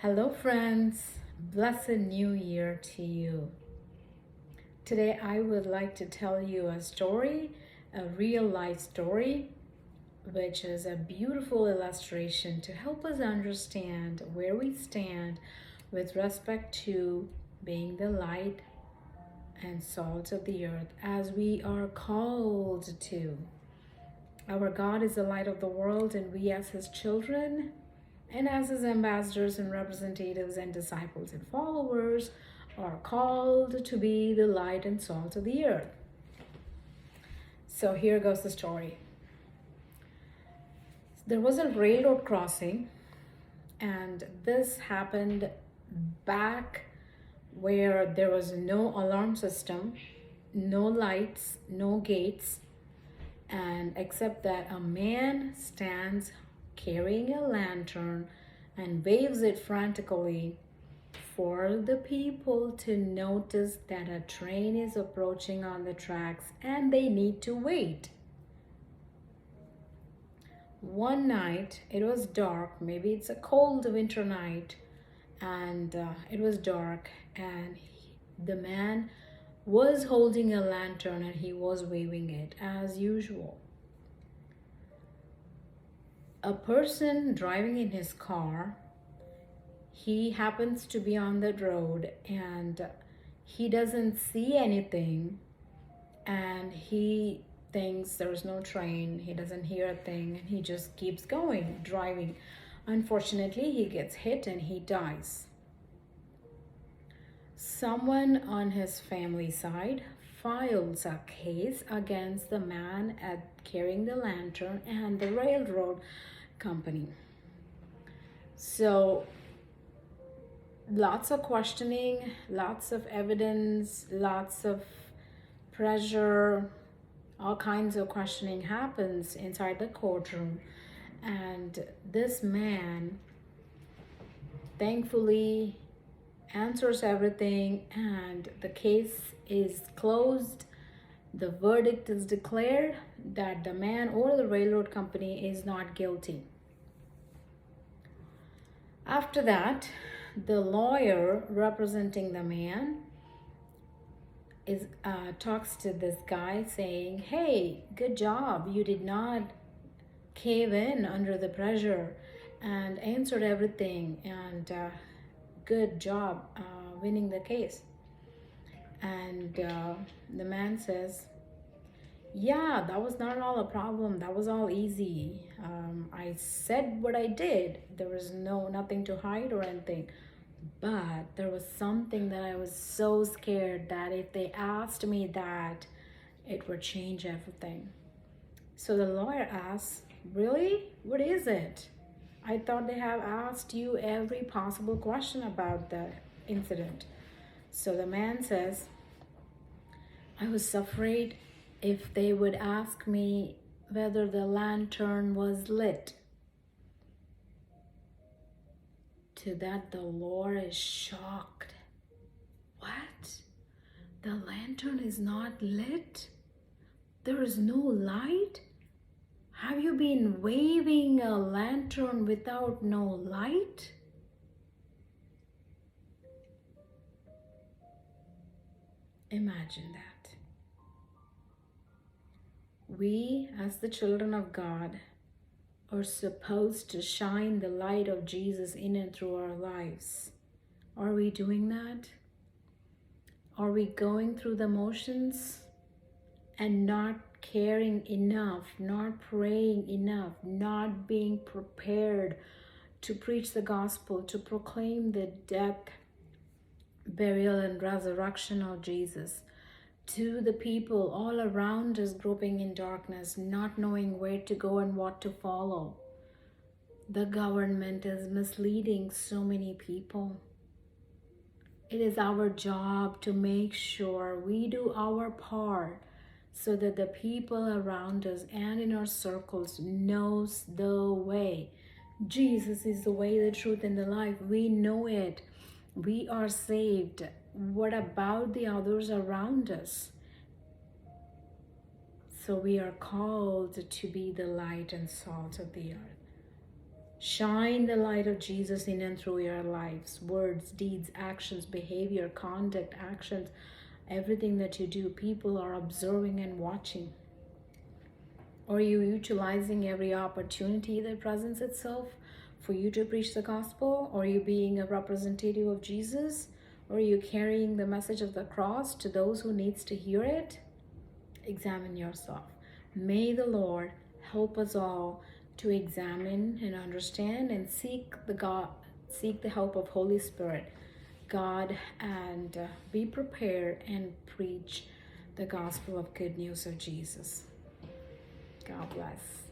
Hello, friends. Blessed New Year to you. Today, I would like to tell you a story, a real life story, which is a beautiful illustration to help us understand where we stand with respect to being the light and salt of the earth as we are called to. Our God is the light of the world, and we, as His children, and as His ambassadors and representatives and disciples and followers, are called to be the light and salt of the earth. So here goes the story. There was a railroad crossing, and this happened back where there was no alarm system, no lights, no gates, and except that a man stands carrying a lantern and waves it frantically for the people to notice that a train is approaching on the tracks and they need to wait. One night, it was dark, maybe it's a cold winter night, and it was dark, and the man was holding a lantern and he was waving it as usual. A person driving in his car, he happens to be on the road and he doesn't see anything, and he thinks there's no train, he doesn't hear a thing, and he just keeps going, driving. Unfortunately, he gets hit and he dies. Someone on his family side files a case against the man carrying the lantern and the railroad company. So lots of questioning, lots of evidence, lots of pressure, all kinds of questioning happens inside the courtroom. And this man thankfully answers everything, and the case is closed. The verdict is declared that the man or the railroad company is not guilty. After that, the lawyer representing the man talks to this guy saying, "Hey, good job. You did not cave in under the pressure and answered everything, and good job winning the case." And the man says, "Yeah, that was not at all a problem. That was all easy. I said what I did. There was nothing to hide or anything. But there was something that I was so scared that if they asked me that, it would change everything." So the lawyer asks, "Really? What is it? I thought they have asked you every possible question about the incident." So the man says, "I was afraid if they would ask me whether the lantern was lit." To that, the lawyer is shocked. "What? The lantern is not lit? There is no light? Have you been waving a lantern without no light?" Imagine that. We, as the children of God, are supposed to shine the light of Jesus in and through our lives. Are we doing that? Are we going through the motions and not caring enough, not praying enough, not being prepared to preach the gospel, to proclaim the death, burial, and resurrection of Jesus to the people all around us groping in darkness, not knowing where to go and what to follow? The government is misleading so many people. It is our job to make sure we do our part so that the people around us and in our circles knows the way. Jesus is the way, the truth, and the life. We know it. We are saved. What about the others around us? So we are called to be the light and salt of the earth, Shine the light of Jesus in and through your lives, words, deeds, actions, behavior, conduct, actions, everything that you do. People are observing and watching. Are you utilizing every opportunity that presents itself for you to preach the gospel? Are you being a representative of Jesus? Or are you carrying the message of the cross to those who needs to hear it? Examine yourself. May the Lord help us all to examine and understand and seek the help of Holy Spirit, God, and be prepared and preach the gospel of good news of Jesus. God bless.